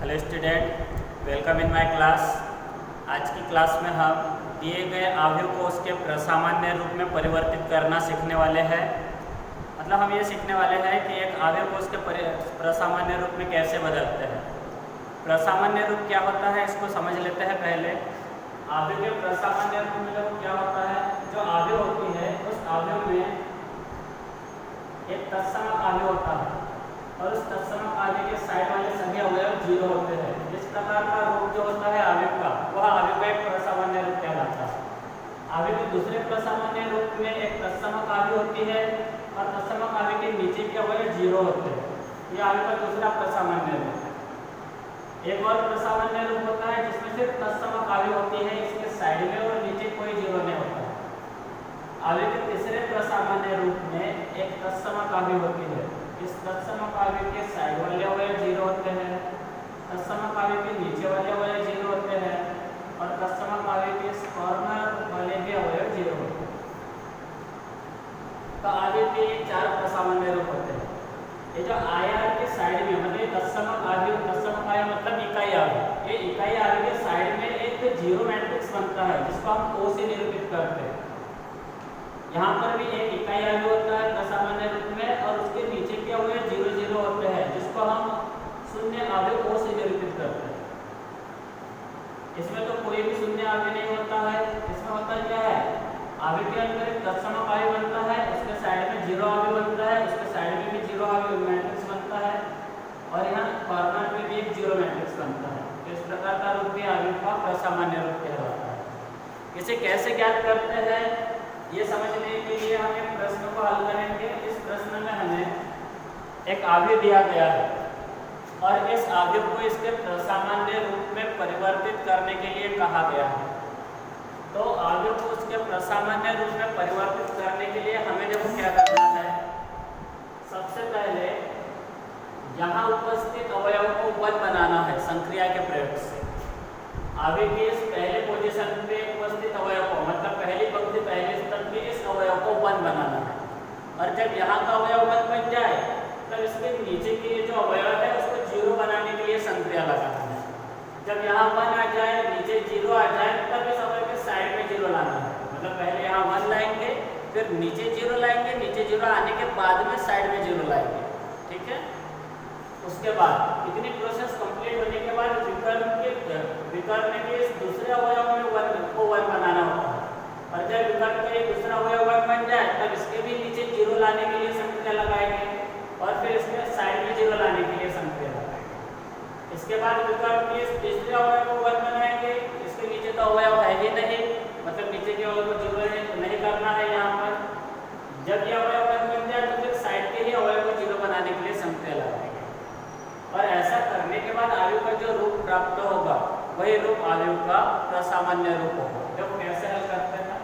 Hello student, welcome in my class. आज की class में हम दिए गए अवयव को उसके प्रसामान्य रूप में परिवर्तित करना सीखने वाले हैं। मतलब हम ये सीखने वाले हैं कि एक अवयव को उसके प्रसामान्य रूप में कैसे बदलते हैं। प्रसामान्य रूप क्या होता है इसको समझ लेते हैं पहले। अवयव के प्रसामान्य रूप में क्या होता है, जो अवयव होती है उस अवयव में एक तत्समक अवयव होता है और उस तत्समक अवयव के साइड वाले सभी अवयव जीरो होते हैं। इस प्रकार का रूप जो होता है अवयव का, वह अवयव का एक प्रसामान्य रूप कहलाता है। अवयव के दूसरे प्रसामान्य रूप में एक तत्समक अवयव होती है और तत्समक अवयव के नीचे के अवयव जीरो होते हैं। यह अवयव का दूसरा प्रसामान्य रूप है। एक और प्रसामान्य रूप होता है जिसमें सिर्फ तत्समक अवयव होती है, इसके साइड में और नीचे कोई जीरो नहीं होता। अवयव के तीसरे प्रसामान्य रूप में एक तत्समक अवयव होती है। इस तत्समक अवयव के साइड वाले अवयव जीरो होते हैं, तत्समक अवयव के नीचे वाले अवयव जीरो होते हैं और तत्समक अवयव के कॉर्नर वाले भी अवयव जीरो होते हैं। तो अवयव के चार प्रसामान्य रूप होते हैं। ये जो आयार के साइड में मतलब तत्समक अवयव मतलब इकाई अवयव, ये इकाई अवयव के साइड में एक जीरो मैट्रिक्स बनता है जिसको हम O से निरूपित करते हैं। यहाँ पर भी एक इकाई अवयव होता है प्रसामान्य रूप में और उसके नीचे के अवयव जीरो जीरो होते हैं जिसको हम शून्य अवयव O से निरूपित करते हैं। इसमें तो कोई भी शून्य अवयव नहीं होता है। इसमें होता क्या है, अवयव के अंदर एक तत्समक अवयव बनता है, उसके साइड में जीरो अवयव बनता है, उसके साइड में भी जीरो अवयव मैट्रिक्स बनता है और यहाँ कॉर्नर में भी एक जीरो मैट्रिक्स बनता है। तो इस प्रकार का रूप भी अवयव का प्रसामान्य रूप कहलाता है। इसे कैसे ज्ञात करते हैं ये समझने के लिए हम एक प्रश्न को हल करेंगे। इस प्रश्न में हमें एक अवयव दिया गया है और इस अवयव को इसके प्रसामान्य रूप में परिवर्तित करने के लिए कहा गया है। तो अवयव को उसके प्रसामान्य रूप में परिवर्तित करने के लिए हमें देखो क्या करना है। सबसे पहले यहाँ उपस्थित अवयव को वन बनाना है संक्रिया के प्रयोग से। अवयव के इस पहले पोजीशन पे उपस्थित अवयव को मतलब पहली पंक्ति पहले स्तर के इस अवयव को वन बनाना है और जब यहाँ का अवयव वन बन जाए तब इसके नीचे के जो अवयव है उसको जीरो बनाने के लिए संक्रिया लगाना है। जब यहाँ वन आ जाए नीचे जीरो आ जाए तब इस अवयव के साइड में जीरो लाना है। मतलब पहले यहाँ वन लाएंगे फिर नीचे जीरो लाएंगे, नीचे जीरो आने के बाद में साइड में जीरो लाएंगे। ठीक है, उसके बाद इतनी प्रोसेस कंप्लीट होने के बाद विकर्ण के इस दूसरे अवयव में वन को वन बनाना होता है और जब विकर्ण के दूसरा अवयव वन बन जाए तब इसके भी नीचे जीरो लाने के लिए संक्रिया लगाएंगे और फिर इसके साइड में जीरो लाने के लिए संक्रिया लगाएंगे। इसके बाद विकर्ण के इस तीसरे अवयव को वन बनाएंगे। इसके नीचे तो अवयव है ही नहीं, मतलब नीचे के अवयव को जीरो नहीं करना है। यहाँ पर जब ये अवयव वन बन जाए तो फिर साइड के ही अवयव को जीरो बनाने के लिए संक्रिया लगाएंगे और ऐसा करने के बाद अवयव का जो रूप प्राप्त होगा वही रूप अवयव का प्रसामान्य रूप होगा। देखो कैसे हल करते हैं।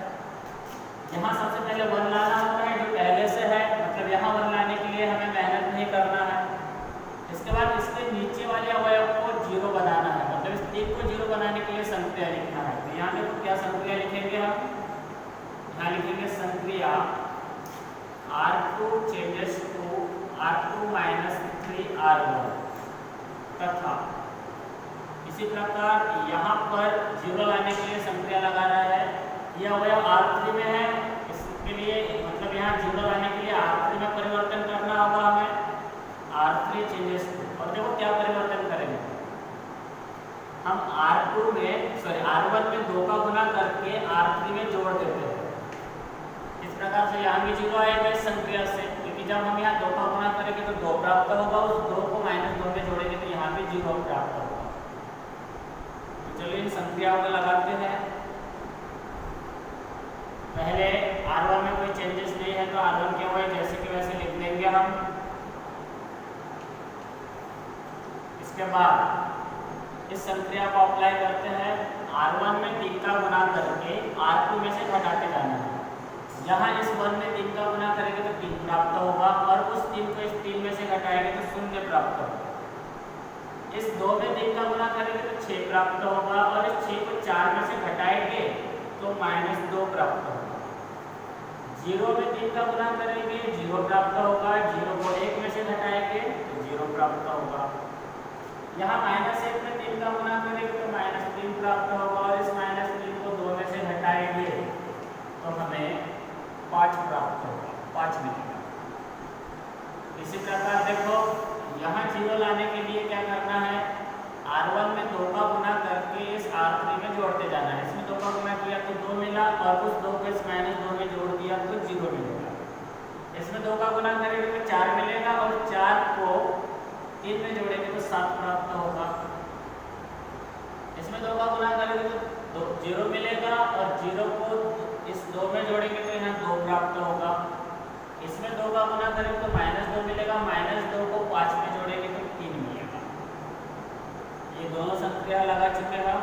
यहाँ सबसे पहले वन लाना होता है जो पहले से है, मतलब यहाँ वन लाने के लिए हमें मेहनत नहीं करना है। इसके बाद इसके नीचे वाले अवयव को जीरो बनाना है, मतलब इस तीन को जीरो बनाने के लिए संक्रिया लिखना है। तो यहाँ देखो क्या संक्रिया लिखेंगे हम, यहाँ लिखेंगे संक्रिया R2 changes to R2 minus 3R1 तथा इसी प्रकार यहाँ पर जीरो लाने के लिए संक्रिया लगा रहा है। यह अवयव R3 में है, इसके लिए मतलब यहाँ जीरो लाने के लिए R3 में परिवर्तन करना होगा हमें। R3 चेंजेस टू, और देखो क्या परिवर्तन करेंगे हम R1 में 2 का गुना करके R3 में जोड़ देते हैं। इस प्रकार से यहाँ भी जीरो आएगा इस संक्रिया से, क्योंकि जब हम यहाँ 2 का गुना करेंगे तो 2 प्राप्त होगा, उस 2 को -2 में जोड़ेंगे तो यहाँ भी जीरो प्राप्त होगा। तो चलिए इन संक्रियाओं को लगाते हैं। पहले R1 में कोई चेंजेस नहीं है तो R1 के वही जैसे कि वैसे लिख देंगे हम। इसके बाद इस संक्रिया को अप्लाई करते हैं। R1 में 3 का गुना करके R2 में से घटाते जाना है। यहाँ इस 1 में 3 का गुना करेंगे तो 3 प्राप्त होगा और उस 3 को इस 3 में से घटाएंगे तो 0 प्राप्त होगा। इस 2 में 3 का गुना करेंगे तो 6 प्राप्त होगा और इस 6 को 4 में से घटाएंगे तो -2 प्राप्त होगा। 0 में 3 का गुना करेंगे 0 प्राप्त होगा, 0 को 1 में से घटाएंगे तो 0 प्राप्त होगा। यहाँ -1 का गुना करेंगे तो -3 प्राप्त होगा और इस -3 को 2 में से घटाएंगे तो हमें 5 प्राप्त होगा, 5 मिलेगा। इसी प्रकार देखो यहाँ 0 लाने के लिए क्या करना है, R1 में 2 का गुना करके इस R3 में जोड़ते जाना है। इसमें 2 का गुना किया तो 2 मिला और उस 2 को इस -2 में जोड़ दिया तो 0 मिलेगा। इसमें 2 का गुना करेंगे तो 4 मिलेगा और 4 को 3 में जोड़ेंगे तो 7 प्राप्त होगा। इसमें 2 का गुना करेंगे तो 0 मिलेगा और 0 को इस 2 में जोड़ेंगे तो यहाँ 2 प्राप्त होगा। इसमें 2 का गुना करेंगे तो -2 मिलेगा, -2 को 5 में जोड़ेंगे तो 3 मिलेगा। ये दोनों संख्या लगा चुके हैं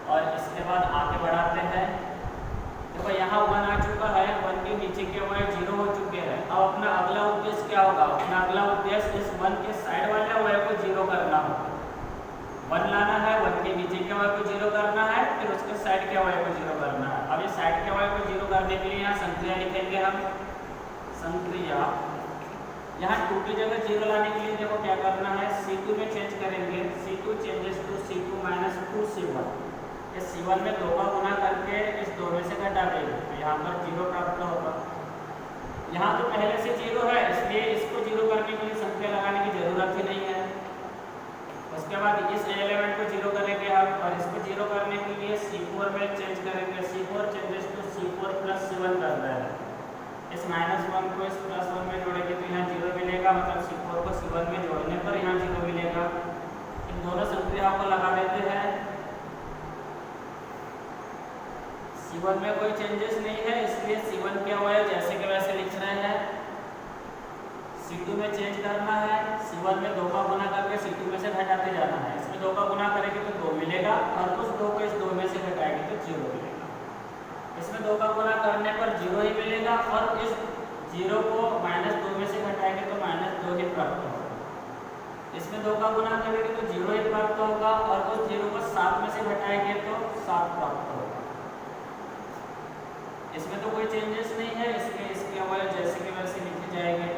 और इसके बाद आगे बढ़ाते हैं। देखो यहाँ 1 आ चुका है, 1 के नीचे के अवयव 0 हो चुके हैं। अब अपना अगला उद्देश्य क्या होगा, अपना अगला उद्देश्य इस 1 के साइड वाले अवयव को 0 करना होगा। 1 लाना है, 1 के नीचे के अवयव को 0 करना है, फिर उसके साइड के अवयव को 0 करना है। अब ये साइड के अवयव को 0 करने के लिए यहाँ संक्रिया लिखेंगे हम। संक्रिया यहाँ 2 की जगह 0 लाने के लिए देखो क्या करना है, C2 में चेंज करेंगे। C2 changes to C2 minus 2C1। इस C1 में 2 का गुना करके इस 2 में से घटा देंगे तो यहाँ पर 0 प्राप्त होगा। यहाँ तो पहले से 0 है इसलिए इसको 0 करने के लिए संख्या लगाने की जरूरत ही नहीं है। उसके बाद इस एलिमेंट को 0 करेंगे हम और इसको 0 करने के लिए C4 में चेंज करेंगे। C4 changes to C4 plus C1 कर रहा है। इस -1 को इस +1 में जोड़ेंगे तो यहाँ 0 मिलेगा, मतलब C4 को C1 में जोड़ने पर यहाँ 0 मिलेगा। इन दोनों संक्रियाओं को लगा देते हैं। C1 में कोई चेंजेस नहीं है इसलिए C1 के अवयव जैसे के वैसे लिख रहे हैं। C2 में चेंज करना है, C1 में 2 का गुना करके C2 में से घटाते जाना है। इसमें 2 का गुना करेंगे तो 2 मिलेगा और उस 2 को इस 2 में से घटाएंगे तो 0 मिलेगा। इसमें 2 का गुना करने पर 0 ही मिलेगा और इस 0 को -2 में से घटाएंगे तो -2 ही प्राप्त होगा। इसमें 2 का गुना करेंगे तो 0 ही प्राप्त होगा और उस 0 को 7 में से घटाएंगे तो 7 प्राप्त होगा। इसमें तो कोई चेंजेस नहीं है इसलिए इसके अवयव जैसे के वैसे लिखे जाएंगे।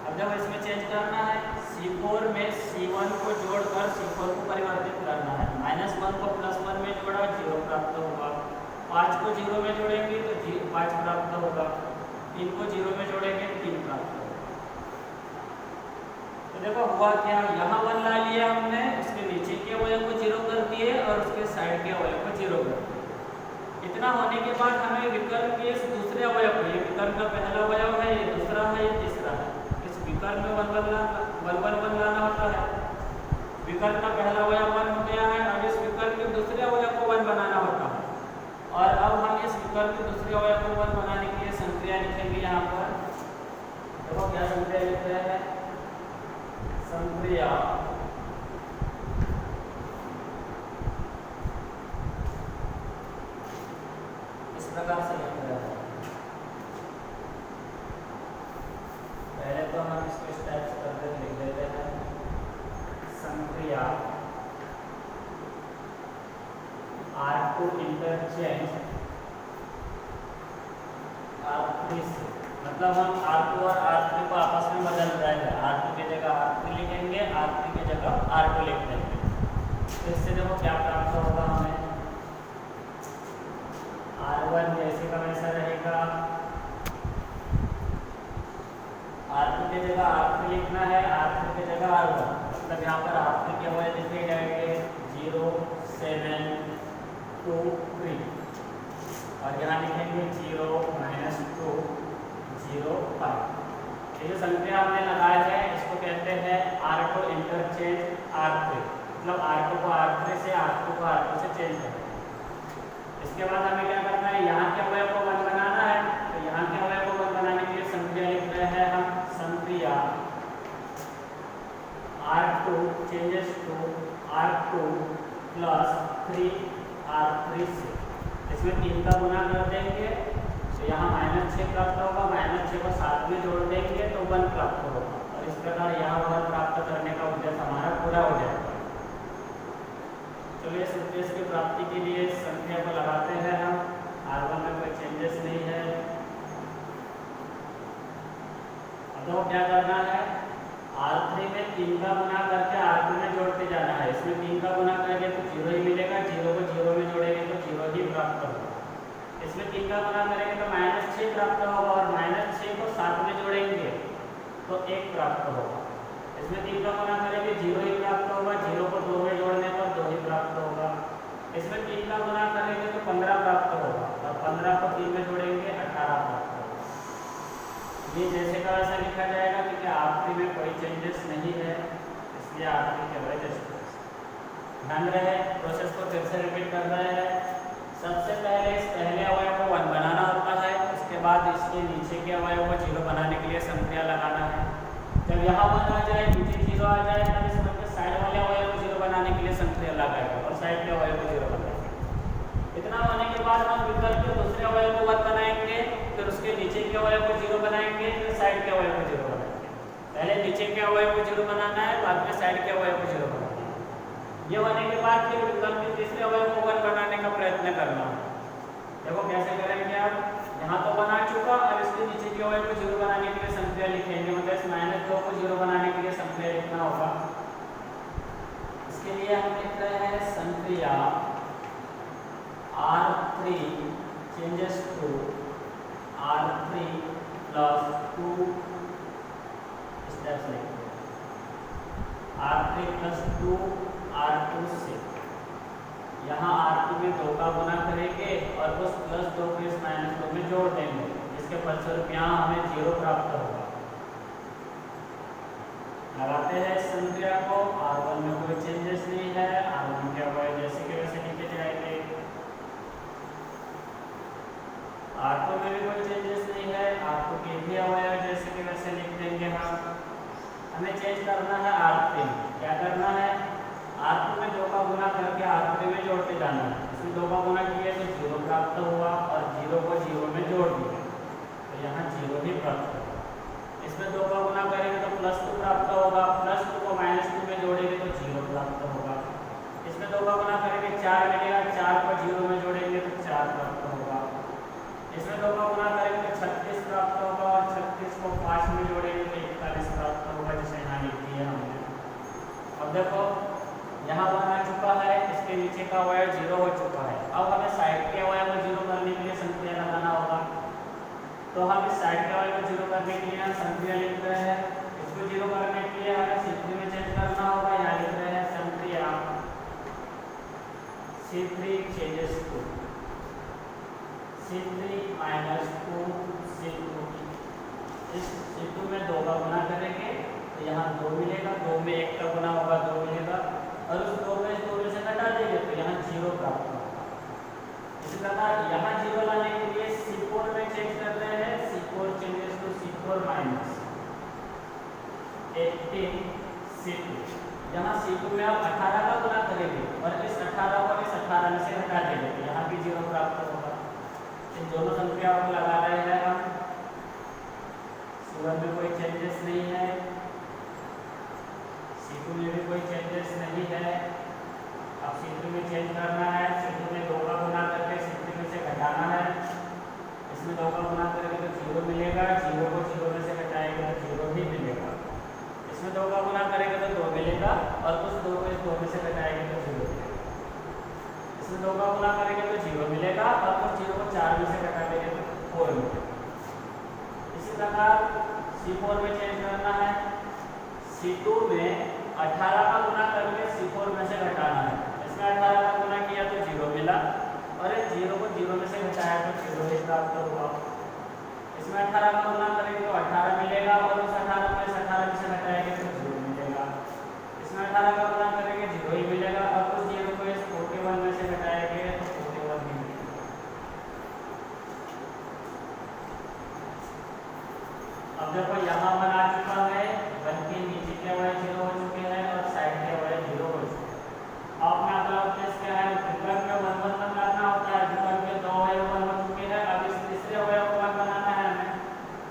अब जब इसमें चेंज करना है, C4 में C1 को जोड़कर C4 को परिवर्तित करना है। -1 को +1 में जोड़ा 0 प्राप्त होगा। 5 को 0 में जोड़ेंगे तो 5 प्राप्त होगा। 3 को 0 में जोड़ेंगे 3 प्राप्त होगा। तो देखो हुआ क्या, यहाँ 1 ला लिया हमने, उसके नीचे के अवयव को 0 कर दिए और उसके साइड के अवयव को 0 कर दिए। इतना होने के बाद हमें विकर्ण के इस दूसरे अवयव को, ये विकर्ण का पहला अवयव है, ये दूसरा है, ये तीसरा है, इस विकर्ण में 1 लाना होता है। विकर्ण का पहला अवयव 1 हो गया है, अब इस विकर्ण के दूसरे अवयव को 1 बनाना होता है। और अब हम इस विकर्ण के दूसरे अवयव को 1 बनाने के लिए संक्रिया लिखेंगे। यहाँ पर देखो क्या संक्रिया लिख रहे हैं, संक्रिया इस प्रकार से लिख रहे हैं। पहले तो हम इसको स्टेप्स करके लिख देते हैं। संक्रिया R2 इंटरचेंज R3 से, मतलब हम R2 और R3 को आपस में बदल रहे हैं। R2 की जगह R3 लिखेंगे, R3 की जगह R2 लिख देंगे। तो इससे देखो क्या प्राप्त होगा हमें, R1 जैसे का वैसा रहेगा, R2 की जगह R3 लिखना है, R3 की जगह R1, मतलब यहाँ पर R3 के अवयव लिखे जाएंगे 0, 7, 2, 3 और यहाँ लिखेंगे 0, -2, 0, 5। ये जो संख्या हमने लगाए हैं इसको कहते हैं R2 इंटरचेंज R3, मतलब R2 को R3 से, R2 को R2 से चेंज करें। इसके बाद हमें क्या करना है, यहाँ के अवयव को 1 बनाना है, तो यहाँ के अवयव को 1 बनाने के लिए संक्रिया लिख रहे हैं हम। संक्रिया R2 changes to R2 plus 3R3 से, इसमें 3 का गुना कर देंगे तो यहाँ -6 प्राप्त होगा, -6 को 7 में जोड़ देंगे तो 1 प्राप्त होगा और इस प्रकार यहाँ 1 प्राप्त करने का उद्देश्य हमारा पूरा हो जाएगा। चलिए इस उद्देश्य की प्राप्ति के लिए संख्या को लगाते हैं हम। R1 में कोई चेंजेस नहीं है। अब तो क्या करना है, R3 में 3 का गुना करके R2 में जोड़ते जाना है। का गुना करेंगे तो 0 ही मिलेगा, 0 को 0 में जोड़ेंगे तो 0 ही प्राप्त होगा। इसमें 3 का गुना करेंगे तो -6 प्राप्त होगा और -6 को 7 में जोड़ेंगे तो 1 प्राप्त होगा। इसमें 3 का गुना करेंगे 0 ही प्राप्त होगा, 0 को 2 में जोड़ने पर 2 ही प्राप्त होगा। इसमें 3 का गुना करेंगे तो 15 प्राप्त होगा और 15 को 3 में जोड़ेंगे 18 प्राप्त होगा। ये जैसे का वैसा लिखा जाएगा क्योंकि आखिरी में कोई चेंजेस नहीं है, इसलिए आखिरी के वजह से ध्यान रहे। प्रोसेस को फिर से रिपीट कर रहे हैं। सबसे पहले इस पहले अवयव को 1 बनाना होता है, उसके बाद इसके नीचे के अवयव को 0 बनाने के लिए संक्रिया लगाना है। जब यहाँ 1 आ जाए, नीचे 0 आ जाए, तब इस पर साइड वाले अवयव को 0 बनाने के लिए संक्रिया लगाएगा और साइड के अवयव को 0 बनाएंगे। इतना होने के बाद हम विकल्प के दूसरे अवयव को 1 बनाएंगे, फिर उसके नीचे के अवयव को 0 बनाएंगे, फिर साइड के अवयव को 0 बनाएंगे। पहले नीचे के अवयव को 0 बनाना है, बाद में साइड के अवयव को 0 बनाना है। ये होने के बाद फिर विकल्प के तीसरे अवयव को 1 बनाने का प्रयत्न करना है। देखो कैसे करेंगे आप, यहाँ तो बना चुका, अब इसके नीचे के अवयव को 0 बनाने के लिए संक्रिया लिखेंगे, मतलब इस -2 को 0 बनाने के लिए संक्रिया लिखना होगा। इसके लिए हम लिख रहे हैं संक्रिया R3 changes to R3 plus 2 steps लिखेंगे, R3 plus 2 R2 से यहाँ R2 में 2 का गुना करेंगे और उस +2 को इस -2 में जोड़ देंगे, जिसके फलस्वरूप यहाँ हमें 0 प्राप्त होगा। लगाते हैं इस संक्रिया को। R1 में कोई चेंजेस नहीं है, R1 के अवयव जैसे के वैसे लिखे जाएंगे। R2 में भी कोई चेंजेस नहीं है, R2 के भी अवयव जैसे के वैसे लिख देंगे हम। हमें चेंज करना है R3 में। क्या करना है, R2 में 2 का गुना करके R3 में जोड़ते जाना है। इसमें 2 का गुना किया तो 0 प्राप्त हुआ और 0 को 0 में जोड़ दिया तो यहाँ 0 ही प्राप्त होगा। इसमें 2 का गुना करेंगे तो +2 प्राप्त होगा, +2 को -2 में जोड़ेंगे तो 0 प्राप्त होगा। इसमें 2 का गुना करेंगे 4 मिलेगा, 4 को 0 में जोड़ेंगे तो 4 प्राप्त होगा। इसमें 2 का गुना करेंगे तो 36 प्राप्त होगा और 36 को 5 में जोड़ेंगे तो 41 प्राप्त होगा, जिसे यहाँ लिख दिया हमने। अब देखो यहाँ 1 आ चुका है, इसके नीचे का अवयव 0 हो चुका है। अब हमें साइड के अवयव को 0 करने के लिए संक्रिया लगाना होगा, तो हम इस साइड के अवयव को 0 करने के लिए हम संक्रिया लिख रहे हैं। इसको 0 करने के लिए हमें C3 में चेंज करना होगा। यहाँ लिख रहे हैं संक्रिया C3 changes to C3 minus 2 C2। इस C2 में 2 का गुना करेंगे तो यहाँ 2 मिलेगा, 2 में 1 का गुना होगा 2 मिलेगा और उस 2 में 2 में से घटा देंगे तो यहाँ 0 प्राप्त होगा। इसी प्रकार यहाँ 0 लाने के लिए C4 में चेंज कर रहे हैं। C4 changes to C4 minus 18 C2। यहाँ C2 में आप 18 का गुना करेंगे और इस 18 को इस 18 में से घटा देंगे तो यहाँ भी 0 प्राप्त होगा। इन दोनों संख्याओं को लगा रहे हैं हम। C1 में कोई चेंजेस नहीं है, C2 में भी कोई चेंजेस नहीं है। अब C3 में चेंज करना है। C2 में 2 का गुना करके C3 में से घटाना है। इसमें 2 का गुना करेंगे तो 0 मिलेगा, 0 को 0 में से घटाएंगे तो 0 ही मिलेगा। इसमें 2 का गुना करेंगे तो 2 मिलेगा और उस 2 को इस 2 में से घटाएंगे तो 0 मिलेगा। इसमें 2 का गुना करेंगे तो 0 मिलेगा और उस 0 को 4 में से घटा देंगे तो 4 मिलेगा। इसी प्रकार C4 में चेंज करना है। C2 में 18 का गुना करके C4 में से घटाना है। इसमें 18 का गुना किया तो 0 मिला और इस 0 को 0 में से घटाया तो 0 ही प्राप्त हुआ। इसमें 18 का गुना करेंगे तो 18 मिलेगा और उस 18 को इस 18 में से घटाएंगे तो 0 मिलेगा। इसमें 18 का गुना करेंगे 0 ही मिलेगा और उस 0 को इस 41 में से घटाएंगे तो 41 ही मिलेगा। अब देखो यहाँ 1 आ चुका है, 1 के नीचे के अवयव 0 हो चुके हैं और साइड के अवयव 0 हो चुके हैं। अब अपना अगला उद्देश्य क्या है, विकल्प में 1 1 बनाना होता है। विकल्प में 2 अवयव 1 हो चुके हैं, अब इस तीसरे अवयव को 1 बनाना है हमें।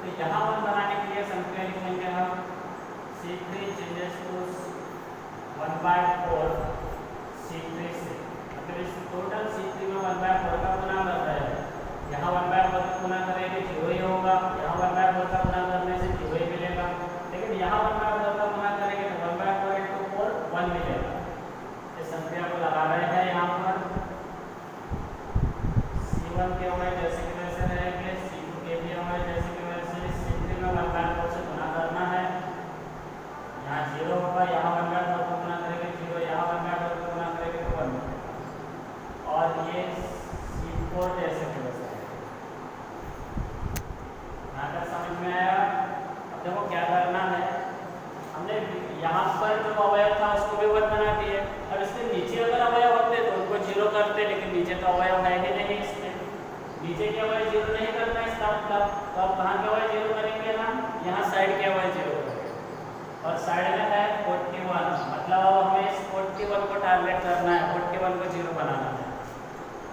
तो यहाँ 1 बनाने के लिए संख्या लिखेंगे हम C3 changes to 1/4 C3 से। मतलब इस टोटल C3 में 1/4 का गुना कर रहे हैं। यहाँ 1/4 का गुना करेंगे 0 ही होगा, यहाँ 1/4 का गुना करने से 0 ही मिलेगा। लेकिन यहाँ 1/4 का गुना करेंगे तो 1/4 into 4 1 मिलेगा। इस संख्या रहे हैं यहाँ पर C1 के अवयव जैसे कि वैसे रहेंगे, C2 के भी अवयव जैसे कि वैसे, C3 में 1/4 से गुना करना है, यहाँ 0 होगा, यहाँ 1/4 को गुना करेंगे 0, यहाँ 1/4 को गुना करेंगे तो 1, और ये C4 जैसे कि वैसे। यहाँ तक समझ में आया? अब देखो क्या करना है, हमने यहाँ पर जो अवयव था उसको भी 1 बना दिए। अब इसके नीचे अगर अवयव होते तो उनको 0 करते, लेकिन नीचे तो अवयव है ही नहीं, इसमें नीचे के अवयव 0 नहीं करना इसका मतलब। तो अब कहाँ के अवयव 0 करेंगे हम? यहाँ साइड के अवयव 0 करेंगे, और साइड में है 41, मतलब अब हमें इस 41 को टारगेट करना है, 41 को 0 बनाना है।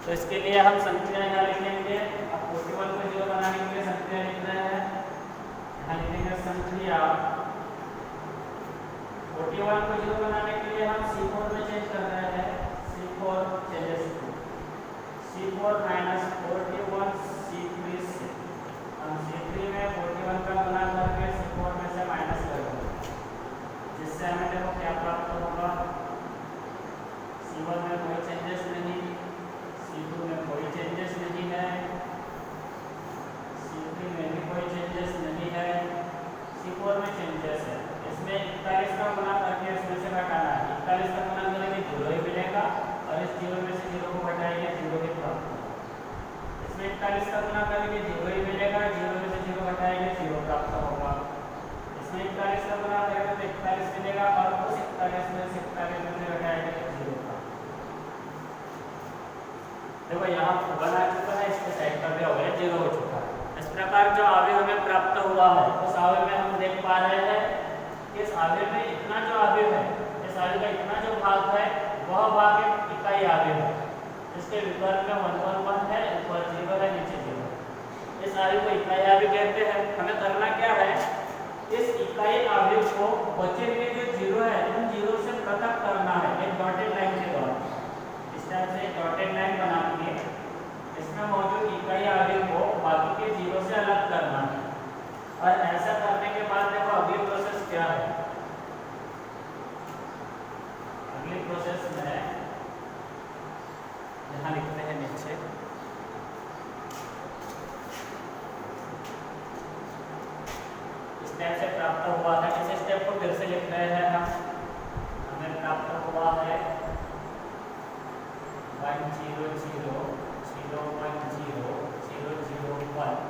तो इसके लिए हम संक्रिया यहाँ लिखेंगे। अब 41 को 0 बनाने के लिए संक्रिया लिख रहे हैं, यहाँ लिखेंगे संक्रिया 41 को 0 बनाने के लिए हम C4 में चेंज कर रहे हैं, C4 changes to C4 minus 41 C3 से, हम C3 में 41 का गुना करके C4 में से माइनस कर देंगे, जिससे हमें देखो क्या प्राप्त होगा। C1 में कोई चेंजेस नहीं, C2 में कोई चेंजेस नहीं है, C3 में भी कोई चेंजेस नहीं है, C4 में चेंजेस है। इसमें 41 का गुना करके इसमें से घटाना है, 41 का गुना करेंगे 0 ही मिलेगा, और इस 0 में से 0 को घटाएंगे 0 ही प्राप्त होगा। इसमें 41 का गुना करेंगे 0 ही मिलेगा, 0 में से 0 घटाएंगे 0 प्राप्त होगा। इसमें 41 का गुना करेंगे तो 41 मिलेगा, और उस 41 में से 41 में से घटाएंगे तो 0 प्राप्त। देखो यहाँ 1 आ चुका है, इसके साइड का भी अवयव 0 हो चुका है। इस प्रकार जो अवयव हमें प्राप्त हुआ है उस अवयव में हम देख पा रहे हैं कि इस अवयव में इतना जो अवयव है, इस अवयव का इतना जो भाग है वह भाग एक इकाई अवयव है। इसके विकर्ण में 1 1 1 है, ऊपर 0 है, नीचे 0। इस अवयव को इकाई अवयव कहते हैं। हमें करना क्या है, इस इकाई अवयव को बचे हुए जो 0 है उन 0 से पृथक करना है एक डॉटेड लाइन के द्वारा। इस तरह से एक डॉटेड लाइन बना के इसमें मौजूद इकाई अवयव को बाकी के 0 से अलग करना है। और ऐसा करने के बाद देखो अगली प्रोसेस क्या है। अगली प्रोसेस में यहाँ लिखते हैं नीचे, इस टाइप से प्राप्त हुआ है। इस स्टेप को फिर से लिख रहे हैं हम। हमें प्राप्त हुआ है 1 0 0 0 1 0 0 0 1,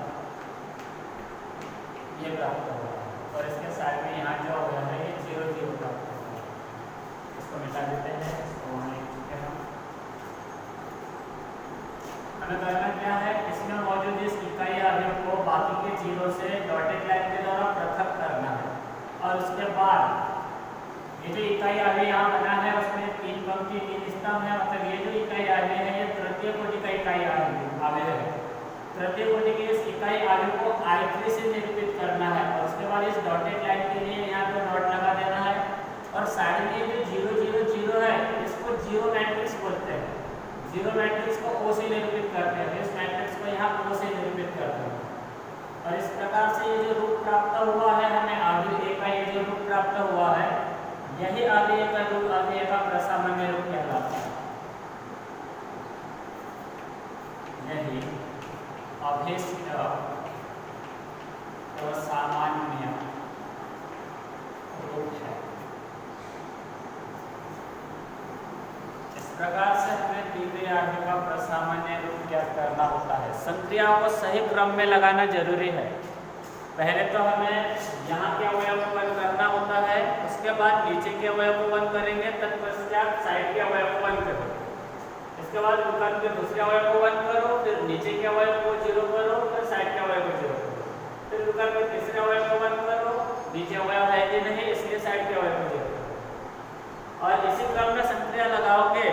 ये प्राप्त हुआ है। और इसके साथ में यहाँ जो हो है ये 0 0 प्राप्त हुआ है। इसको मिटा देते हैं, इसको वहाँ लिख चुके हैं हम। हमें करना क्या है, इसमें मौजूद इस इकाई अवयव को बाकी के 0 से डॉटेड लाइन के द्वारा पृथक करना है। और उसके बाद ये जो इकाई अवयव यहाँ बना है उसमें 3 पंक्ति 3 स्तंभ है, मतलब ये जो इकाई अवयव है ये तृतीय कोटि का इकाई अवयव है। तृतीय कोटि के इस इकाई अवयव को I3 से निरूपित करना है, और उसके बाद इस डॉटेड लाइन के लिए यहाँ पे डॉट लगा देना है। और साइड में ये जो 0 0 0 है इसको 0 मैट्रिक्स बोलते हैं। 0 मैट्रिक्स को O से निरूपित करते हैं, इस मैट्रिक्स को यहाँ O से निरूपित करते हैं। और इस प्रकार से ये जो रूप प्राप्त हुआ है हमें अवयव A का ये जो रूप प्राप्त हुआ है यही अवयव का रूप अवयव का प्रसामान्य रूप कहलाता है। यही अभिष्ट प्रसामान्य रूप है। इस प्रकार से हमें तीव्र अवयव का प्रसामान्य रूप ज्ञात करना होता है। संक्रियाओं को सही क्रम में लगाना जरूरी है। पहले तो हमें यहाँ के अवयव को 1 करना होता है, उसके बाद नीचे के अवयव को 1 करेंगे, तत्पश्चात साइड के अवयव को 1 करो, इसके बाद विकर्ण के दूसरे अवयव को 1 करो, फिर नीचे के अवयव को 0 करो, फिर साइड के अवयव को 0 करो, फिर विकर्ण के तीसरे अवयव को 1 करो, नीचे अवयव है कि नहीं इसलिए साइड के अवयव को 0 करो। और इसी क्रम में संक्रिया लगाओगे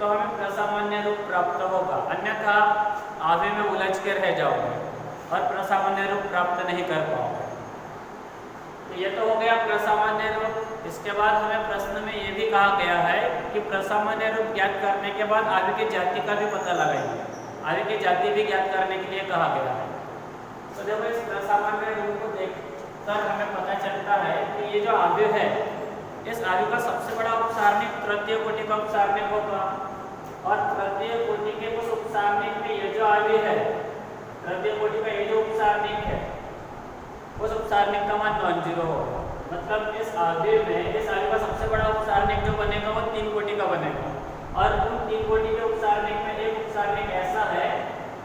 तो हमें प्रसामान्य रूप प्राप्त होगा, अन्यथा अवयव में उलझ के रह जाओगे और प्रसामान्य रूप प्राप्त नहीं कर पाओगे। तो ये तो हो गया प्रसामान्य रूप। इसके बाद हमें प्रश्न में ये भी कहा गया है कि प्रसामान्य रूप ज्ञात करने के बाद आगे की जाति का भी पता लगाइए। आगे की जाति भी ज्ञात करने के लिए कहा गया है। तो जब इस प्रसामान्य रूप को देखकर हमें पता चलता है कि ये जो अवयव है इस अवयव का सबसे बड़ा उपसारणिक तृतीय कोटि का उपसारणिक होगा। उपसारणिक में ये जो आगे है तृतीय कोटि का ये जो उपसारणिक है उस उपसारणिक का मान नॉन जीरो होगा। मतलब इस आगे में इस आगे का सबसे बड़ा उपसारणिक जो बनेगा वो 3 कोटि का बनेगा और उन 3 कोटि के उपसारणिक में एक उपसारणिक ऐसा है,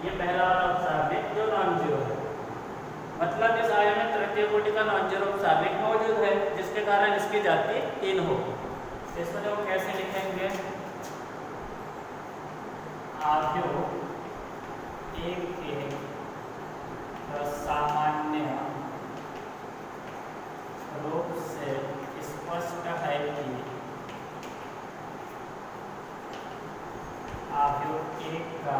ये पहला वाला उपसारणिक जो नॉन जीरो है। मतलब इस आगे में तृतीय कोटि का नॉन जीरो उपसारणिक मौजूद है जिसके कारण इसकी जाति 3 होगी। इसको देखो कैसे लिखेंगे, आव्यूह एक के सामान्य रूप से स्पष्ट है कि आव्यूह एक का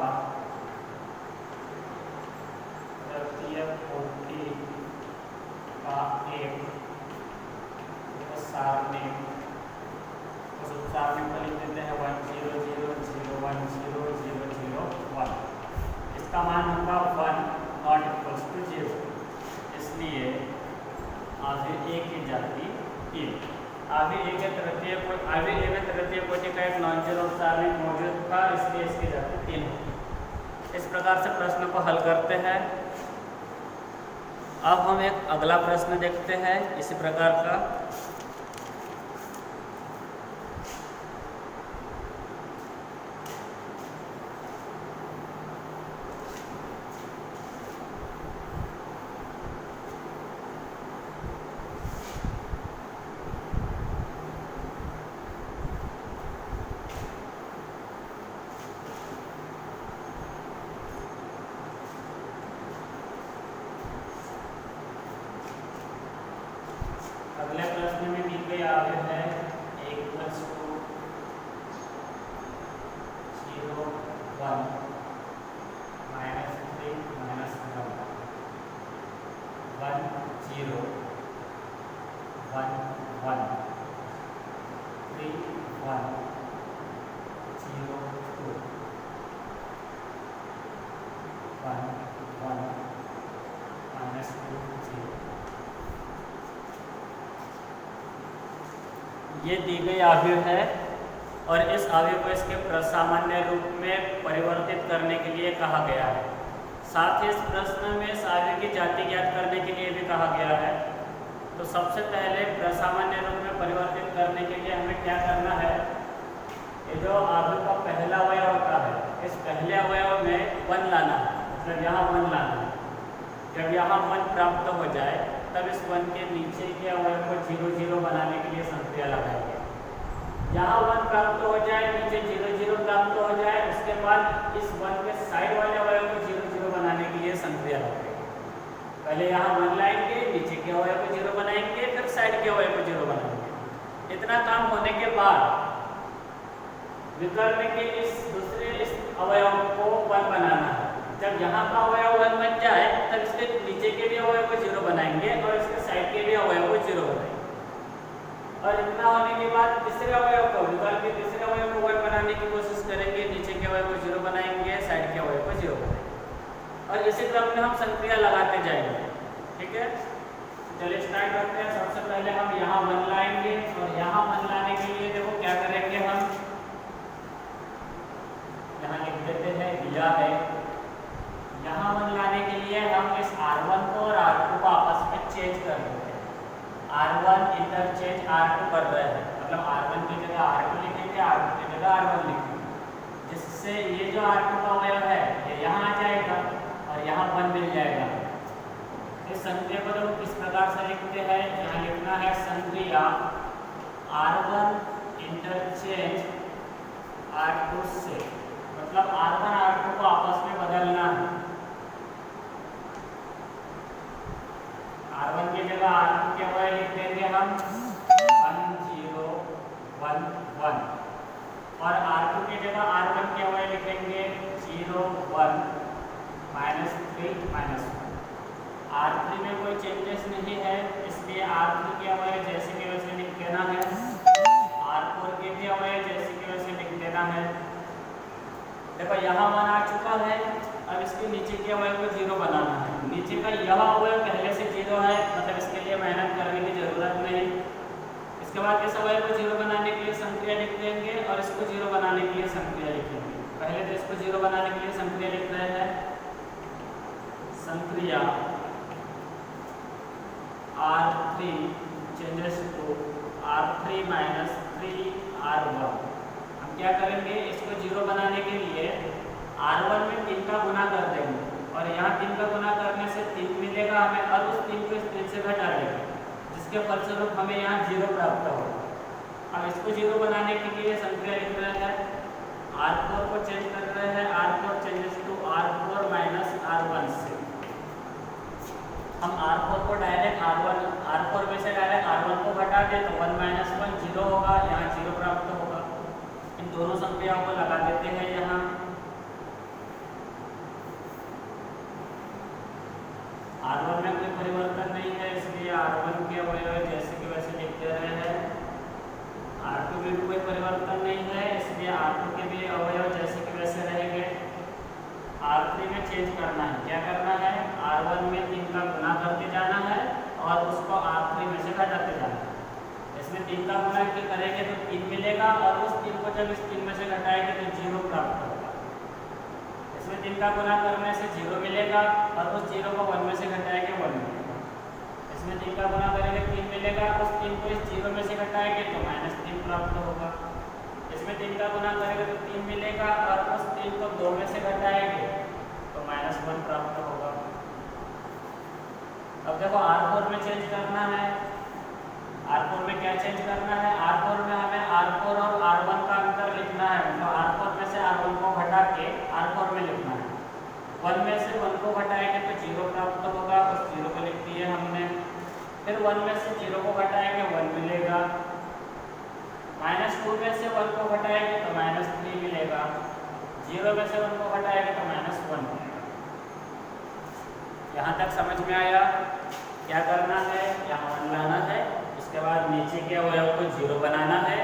तृतीय कोटि का एक उपसारणिक, उस उपसारणिक को लिख देते हैं 1 0 0 0 1 0 0 0 1। इसका मान होगा 1 नॉट इक्वल्स टू 0, इसलिए आव्यूह ए की जाति 3। आव्यूह ए में तृतीय कोटि का एक नॉन जीरो उपसारणिक मौजूद था, इसलिए इसकी जाति 3 है। इस प्रकार से प्रश्न को हल करते हैं। अब हम एक अगला प्रश्न देखते हैं इसी प्रकार का। अगले प्रश्न में दी गई आव्यूह है a इक्वल्स टू 0 1 -3 -1 1 0 1 1 3 1 0 2 1 1 -2 0। ये दी गई आव्यूह है और इस आव्यूह को इसके प्रसामान्य रूप में परिवर्तित करने के लिए कहा गया है। साथ ही इस प्रश्न में इस आव्यूह की जाति ज्ञात करने के लिए भी कहा गया है। तो सबसे पहले प्रसामान्य रूप में परिवर्तित करने के लिए हमें क्या करना है, ये जो आव्यूह का पहला अवयव होता है इस पहले अवयव में 1 लाना है, मतलब यहाँ 1 लाना है। जब यहाँ 1 प्राप्त हो जाए तब इस 1 के नीचे के अवयव को 0 0 बनाने के लिए संक्रिया लगाएंगे। यहाँ 1 प्राप्त हो जाए, नीचे 0 0 प्राप्त हो जाए, उसके बाद इस 1 के साइड वाले अवयव को 0 0 बनाने के लिए संक्रिया लगाएंगे। पहले यहाँ 1 लाएंगे, नीचे के अवयव को 0 बनाएंगे, फिर साइड के अवयव को 0 बनाएंगे। इतना काम होने के बाद विकर्ण के इस अवयव को 1 बनाना है। जब यहाँ का अवयव 1 बन जाए तब इसके नीचे के भी अवयव को 0 बनाएंगे और इसके साइड के भी अवयव को 0 बनाएंगे। और इतना होने के बाद तीसरे अवयव को विकर्ण के तीसरे अवयव को 1 बनाने की कोशिश करेंगे, नीचे के अवयव को 0 बनाएंगे, साइड के अवयव को 0 बनाएंगे और इसी क्रम में हम संक्रिया लगाते जाएंगे। ठीक है, चलिए स्टार्ट करते हैं। सबसे पहले हम यहाँ 1 लाएंगे और यहाँ 1 लाने के लिए देखो क्या करेंगे, हम यहाँ लिख देते हैं दिया है। यहाँ 1 लाने के लिए हम इस R1 को और R2 को आपस में चेंज कर देते हैं। R1 इंटरचेंज R2 कर रहे हैं, मतलब R1 की जगह R2 लिखेंगे, R2 की जगह R1 लिखेंगे, जिससे ये जो R2 का अवयव है ये यहाँ आ जाएगा और यहाँ 1 मिल जाएगा। इस संक्रिया को हम किस प्रकार से लिखते हैं, यहाँ लिखना है संक्रिया R1 इंटरचेंज R2 से, मतलब R1 R2 को आपस में बदलना है। R1 की जगह R2 के अवयव लिख देंगे हम 1 0 1 1 और R2 की जगह R1 के अवयव लिखेंगे 0 1 -3 -1। R3 में कोई चेंजेस नहीं है, इसलिए R3 के अवयव जैसे के वैसे लिख देना है, R4 के भी अवयव जैसे के वैसे लिख देना है। देखो यहाँ 1 आ चुका है, अब इसके नीचे के अवयव को 0 बनाना है। नीचे का यह अवयव पहले से 0 है, मतलब इसके लिए मेहनत करने की जरूरत नहीं। इसके बाद इस अवयव को 0 बनाने के लिए संक्रिया लिख देंगे और इसको 0 बनाने के लिए संक्रिया लिखेंगे। पहले तो इसको जीरो बनाने के लिए संक्रिया लिख रहे हैं, संक्रिया R3 changes to R3 minus 3R1। हम क्या करेंगे, इसको जीरो बनाने के लिए R1 में 3 का गुना कर देंगे और यहाँ 3 का गुना करने से 3 मिलेगा हमें और उस 3 को इस 3 से घटा देंगे, जिसके फलस्वरूप हमें यहाँ जीरो प्राप्त होगा। अब इसको जीरो बनाने के लिए संक्रिया लिख रहे हैं, R4 को चेंज कर रहे हैं, R4 changes to R4 minus R1 से। हम R4 को डायरेक्ट R4 में से डायरेक्ट R1 को घटा दे तो 1 माइनस 1 जीरो होगा, यहाँ जीरो प्राप्त होगा। इन दोनों संख्याओं को लगा देते हैं यहाँ। R1 में कोई परिवर्तन नहीं है, इसलिए R1 के अवयव जैसे कि वैसे लिख दे रहे हैं। R2 में भी कोई परिवर्तन नहीं है, इसलिए R2 के भी अवयव जैसे कि वैसे रहेंगे। R3 में चेंज करना है, क्या करना है, R1 में 3 का गुना करते जाना है और उसको R3 में से घटाते जाना है। इसमें 3 का गुना करेंगे तो 3 मिलेगा और उस 3 को जब इस 3 में से घटाएंगे तो जीरो प्राप्त होगा। इसमें 3 का गुना करने से जीरो मिलेगा और उस जीरो को 1 में से घटाएंगे 1 मिलेगा। इसमें 3 का गुना करेंगे 3 मिलेगा, उस 3 को इस जीरो में से घटाएंगे तो -3 प्राप्त होगा। इसमें 3 का गुना करेंगे तो 3 मिलेगा और उस 3 को 2 में से घटाएंगे तो -1 प्राप्त होगा। अब देखो R4 में चेंज करना है, R4 में क्या चेंज करना है, R4 में हमें R4 और R1 का अंतर लिखना है। तो R4 में से R1 को घटा के R4 में लिखना है। 1 में से 1 को घटाएंगे तो जीरो प्राप्त होगा, उस जीरो को लिख दिए हमने। फिर 1 में से 0 को घटाएंगे 1 मिलेगा, -2 में से 1 को घटाएंगे तो -3 मिलेगा, 0 में से 1 को घटाएंगे तो -1 मिलेगा। यहाँ तक समझ में आया? क्या करना है, यहाँ 1 लाना है, उसके बाद नीचे के अवयव को 0 बनाना है।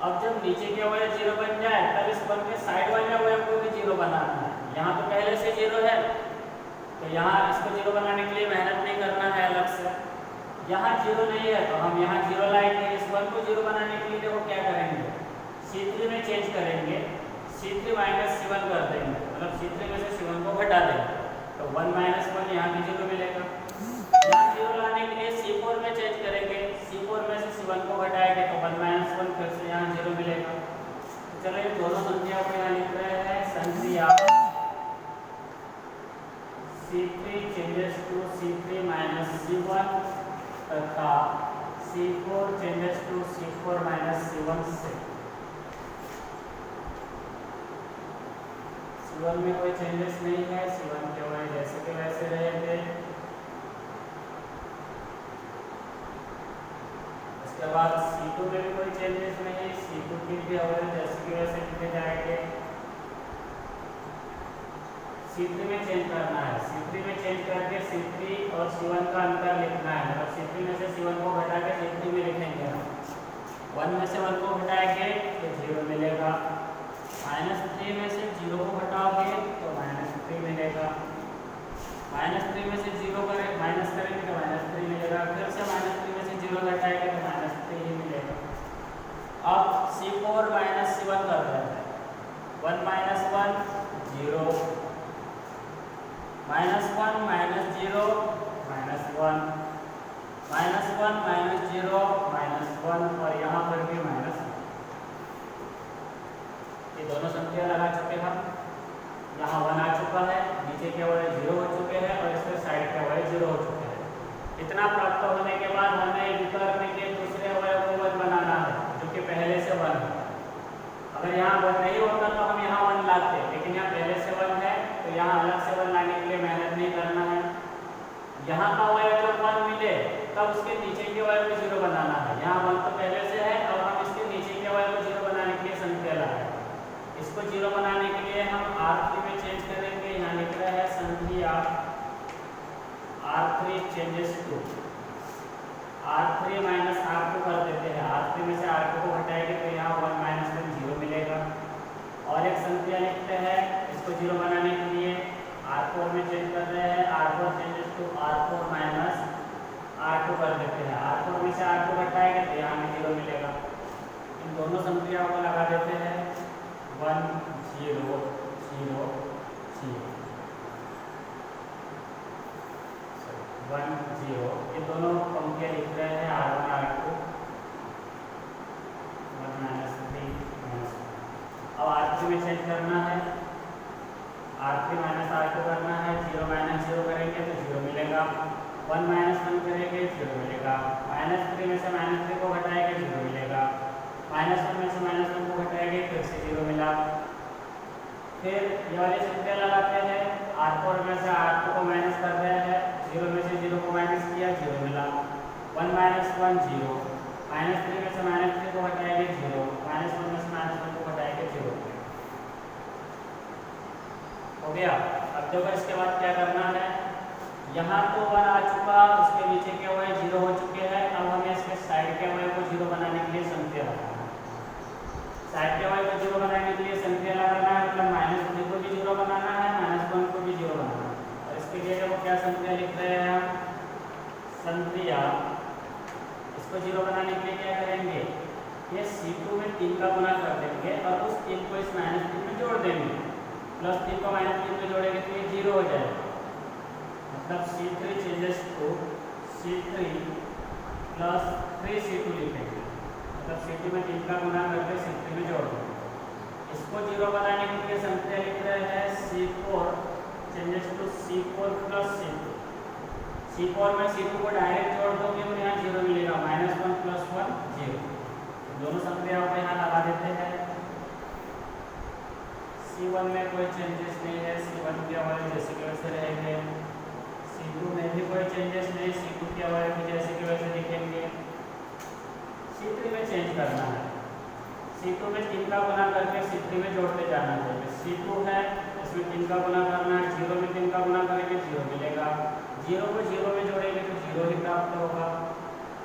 अब जब नीचे के अवयव 0 बन जाए तब इस 1 के साइड वाले अवयव को भी 0 बनाना है। यहाँ तो पहले से 0 है तो यहाँ इसको 0 बनाने के लिए मेहनत नहीं करना है अलग से। यहाँ 0 नहीं है तो हम यहाँ 0 लाएंगे। इस 1 को 0 बनाने के लिए देखो क्या करेंगे, C3 में चेंज करेंगे, C3 माइनस C1 कर देंगे, मतलब C3 में से C1 को घटा देंगे तो 1 माइनस 1 यहाँ भी 0 मिलेगा। यहाँ 0 लाने के लिए C4 में चेंज करेंगे, C4 में से C1 को घटाएंगे तो 1 माइनस 1 फिर से यहाँ 0 मिलेगा। तो चलो ये दोनों संख्या को यहाँ लिख रहे हैं, संख्या C3 changes to C3 minus C1 तथा C4 changes to C4 minus C1 से। C1 में कोई चेंजेस नहीं है, C1 के अवयव जैसे के वैसे रहेंगे। उसके बाद C2 में भी कोई चेंजेस नहीं है, C2 के भी अवयव जैसे के वैसे लिखे जाएंगे। C3 में चेंज करना है, C3 में चेंज करके C3 और C1 का अंतर लिखना है, मतलब C3 में से C1 को घटा के C3 में लिखेंगे हम। 1 में से 1 को घटाएंगे तो 0 मिलेगा, -3 में से 0 को घटाओगे तो -3 मिलेगा, -3 में से 0 माइनस करेंगे तो -3 मिलेगा, फिर से -3 में से 0 घटाएंगे तो -3 ही मिलेगा। अब C4 माइनस C1 कर रहे हैं, 1 माइनस 1 0, -1 माइनस 0 -1, -1 माइनस 0 -1 और यहाँ पर भी -1। ये दोनों संख्या लगा चुके हम, यहाँ 1 आ चुका है, नीचे के अवयव 0 हो चुके हैं और इसके साइड के अवयव 0 हो चुके हैं। इतना प्राप्त होने के बाद हमें विकर्ण के दूसरे अवयव को 1 बनाना है जो कि पहले से 1 है। अगर यहाँ 1 नहीं होता तो हम यहाँ 1 लाते, लेकिन यहाँ पहले से 1 है तो यहाँ अलग से 1 लाने के लिए मेहनत नहीं करना है। यहाँ का अवयव जब 1 मिले तब उसके नीचे के अवयव को 0 बनाना है। यहाँ 1 तो पहले से है और हम इसके नीचे के अवयव को 0 बनाने के लिए संख्या लाए। इसको 0 बनाने के लिए हम R3 में चेंज करेंगे, यहाँ लिख रहे हैं संख्या R3 changes to R3 minus R2 कर देते हैं। R3 में से R2 को घटाएंगे तो यहाँ 1 माइनस 1 0 मिलेगा। और एक संख्या लिखते हैं, इसको 0 बनाने के लिए R4 में चेंज कर रहे हैं, R4 changes to R4 minus R2 कर देते हैं। R4 में से R2 घटाएंगे तो यहाँ भी 0 मिलेगा। इन दोनों संख्याओं को लगा देते हैं, 1 0 0 0 1 0, ये दोनों पंक्तियाँ लिख रहे हैं R1 R2 1 -3 -1। अब R3 में चेंज करना है, R3 R2 करना है, 0 -0 करेंगे तो 0 मिलेगा, 1 -1 करेंगे 0 मिलेगा, -3 में से -3 को घटाएंगे 0 मिलेगा, -1 में से -1 को घटाएंगे फिर से 0 मिला। फिर ये वाली संख्या लगाते हैं, R4 में से R2 को माइनस कर रहे हैं, 0 में से 0 को माइनस किया 0 मिला, 1 -1 0, -3 में से -3 को घटाएंगे 0, -1 में से -1 को घटाएंगे 0 हो गया। अब देखो इसके बाद क्या करना है, यहाँ तो 1 आ चुका, उसके नीचे के अवयव 0 हो चुके हैं। अब हमें इसके साइड के अवयव को 0 बनाने के लिए संख्या लगाना है, साइड के अवयव को 0 बनाने के लिए संख्या लगाना है, मतलब -3 को भी 0 बनाना है, -1 को भी 0 बनाना है। और इसके लिए देखो क्या संख्या लिख रहे हैं हम, संख्या, इसको 0 बनाने के लिए क्या करेंगे, ये C2 में 3 का गुना कर देंगे और उस 3 को इस -3 में जोड़ देंगे, +3 को -3 में जोड़ेंगे तो ये 0 हो जाएगा, मतलब C3 changes to C3 + 3C2 लिखेंगे, मतलब C2 में 3 का गुना करके C3 में जोड़ देंगे। इसको 0 बनाने के लिए संख्या लिख रहे हैं C4 changes to C4 + C2। C4 में C2 को डायरेक्ट जोड़ दोगे तो यहाँ 0 मिलेगा, -1 + 1 0। दोनों संख्याओं को यहाँ लगा देते हैं। C1 में कोई चेंजेस नहीं है, C1 के अवयव जैसे के वैसे रहेंगे। C2 में भी कोई चेंजेस नहीं, C2 के अवयव भी जैसे के वैसे दिखेंगे। C3 में चेंज करना है, C2 में 3 का गुना करके C3 में जोड़ते जाना चाहिए। C2 है, इसमें 3 का गुना करना है, 0 में 3 का गुना करेंगे 0 मिलेगा, 0 को 0 में जोड़ेंगे तो 0 ही प्राप्त होगा।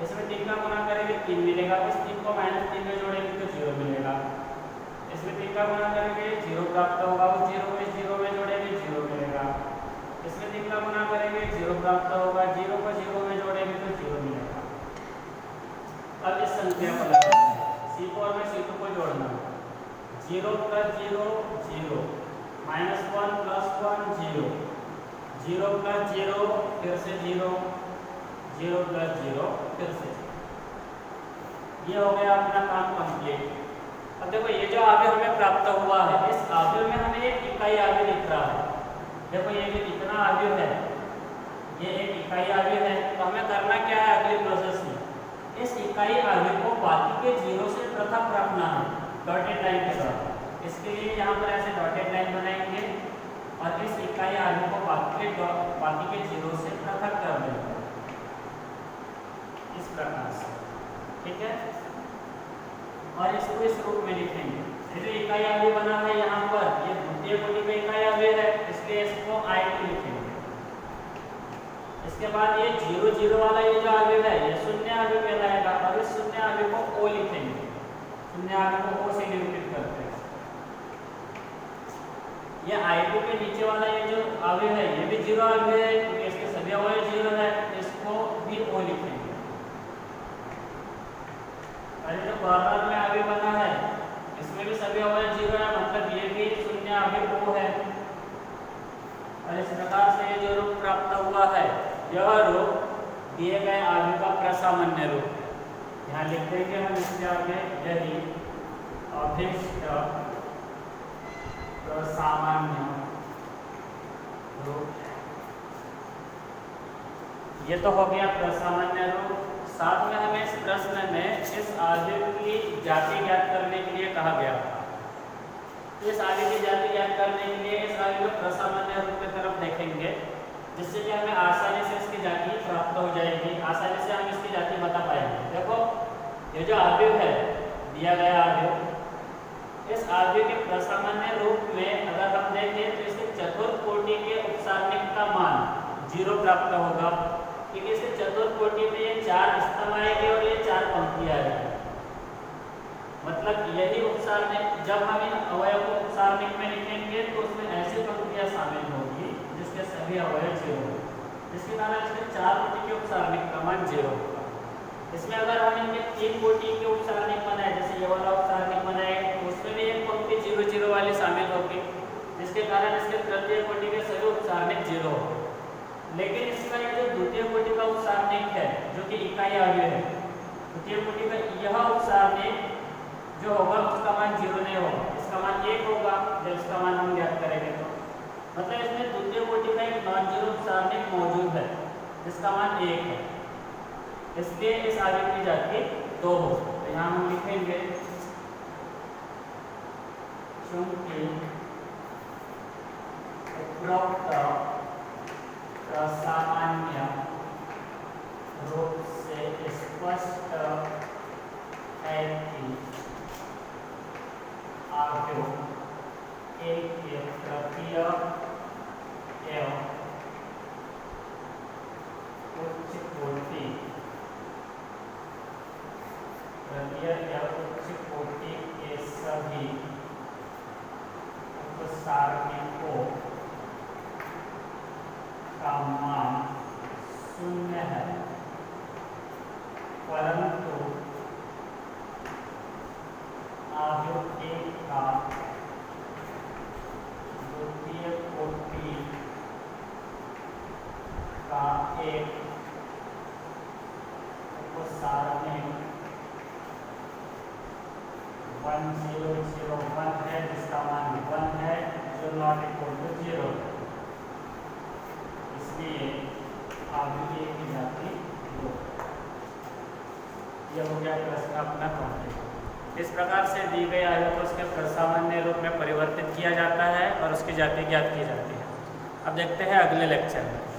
इसमें 3 का गुना करेंगे 3 मिलेगा, इस 3 को -3 में जोड़ेंगे तो 0 मिलेगा, इसमें 3 का गुना करेंगे 0 प्राप्त होगा, उस 0 को इस 0 में जोड़ेंगे 0 मिलेगा, इसमें 3 का गुना करेंगे 0 प्राप्त होगा, 0 को 0 में जोड़ेंगे तो 0 मिलेगा। अब इस संख्या को लगाते हैं, C4 में C2 को जोड़ना है, 0 + 0 0, -1 + 1 0, 0 + 0 फिर से 0, 0 + 0 फिर से 0। ये हो गया अपना काम कंप्लीट। अब देखो ये जो आव्यूह हमें प्राप्त हुआ है, इस आव्यूह में हमें एक इकाई आव्यूह दिख रहा है। देखो ये जो इतना आव्यूह है ये एक इकाई आव्यूह है, तो हमें करना क्या है अगली प्रोसेस में, इस इकाई आव्यूह को बाकी के 0 से पृथक रखना है डॉटेड लाइन के साथ। इसके लिए यहाँ पर ऐसे डॉटेड लाइन बनाएंगे और इस इकाई आव्यूह को बाकी के 0 से पृथक कर देंगे इस प्रकार से, ठीक है। और इसको इस रूप में लिखेंगे, ये जो इकाई आव्यूह बना है यहाँ पर, ये द्वितीय कोटि का इकाई आव्यूह है, इसलिए इसको I2 लिखेंगे। इसके बाद ये 0 0 वाला ये जो आव्यूह है ये शून्य आव्यूह कहलाएगा और इस शून्य आव्यूह को O लिखेंगे, शून्य आव्यूह को O से निरूपित करते हैं। ये I2 के नीचे वाला ये जो आव्यूह है ये भी 0 आव्यूह है, क्योंकि इसके सभी अवयव 0 है, इसको भी O लिखेंगे। और ये जो कॉर्नर में आव्यूह बना है इसमें भी सभी अवयव 0 है, मतलब ये भी शून्य आव्यूह O है। और इस प्रकार से ये जो रूप प्राप्त हुआ है यह रूप दिए गए आव्यूह का प्रसामान्य रूप है। यहाँ लिख देंगे हम इसके आगे, यही अभीष्ट प्रसामान्य रूप। ये तो हो गया प्रसामान्य रूप। साथ में हमें इस प्रश्न में इस आव्यूह की जाति ज्ञात करने के लिए कहा गया था। इस आव्यूह की जाति ज्ञात करने के लिए इस आव्यूह को प्रसामान्य रूप की तरफ देखेंगे, जिससे कि हमें आसानी से इसकी जाति प्राप्त हो जाएगी, आसानी से हम इसकी जाति बता पाएंगे। देखो ये जो आव्यूह है दिया गया आव्यूह, इस आव्यूह के प्रसामान्य रूप में अगर हम देखें तो इसके चतुर्थ कोटि के उपसारणिक का मान 0 प्राप्त होगा, क्योंकि इसके चतुर्थ कोटि में ये 4 स्तंभ आएंगे और ये 4 पंक्तियां आएंगी। मतलब यही उपसारणिक, जब हम इन अवयव को उपसारणिक में लिखेंगे तो उसमें ऐसी पंक्तियां शामिल होगी जिसके सभी अवयव 0 होंगे, जिसके कारण इसके 4 कोटि के उपसारणिक का मान 0 होगा। इसमें अगर हम इनके 3 कोटि के उपसारणिक बनाए, जैसे ये वाला उपसारणिक बनाए, तो उसमें भी एक पंक्ति 0 0 जीरो हो। लेकिन इसका ये जो द्वितीय कोटि का उपसारणिक है जो कि इकाई आव्यूह है, द्वितीय कोटि का यह उपसारणिक जो होगा उसका मान जीरो नहीं होगा, इसका मान 1 होगा जब इसका मान हम ज्ञात करेंगे तो। मतलब इसमें द्वितीय कोटि का एक नॉन जीरो उपसारणिक मौजूद है जिसका मान 1 है, इसलिए इस आव्यूह की जाति 2 हो। तो यहाँ हम लिखेंगे चूंकि उपरोक्त सामान्य रूप से स्पष्ट है कि आव्यूह एक तृतीय एवं उच्च कोटि के सभी उपसारणिकों का मान 0 है, परंतु आव्यूह एक का द्वितीय कोटि का एक उपसारणिक 1001 है जिसका मान 1 है जो नॉट इक्वल टू 0, इसलिए आव्यूह की जाति 2। यह हो गया प्रश्न अपना कंप्लीट। इस प्रकार से दी गई आव्यूह को उसके प्रसामान्य रूप में परिवर्तित किया जाता है और उसकी जाति ज्ञात की जाती है। अब देखते हैं अगले लेक्चर में।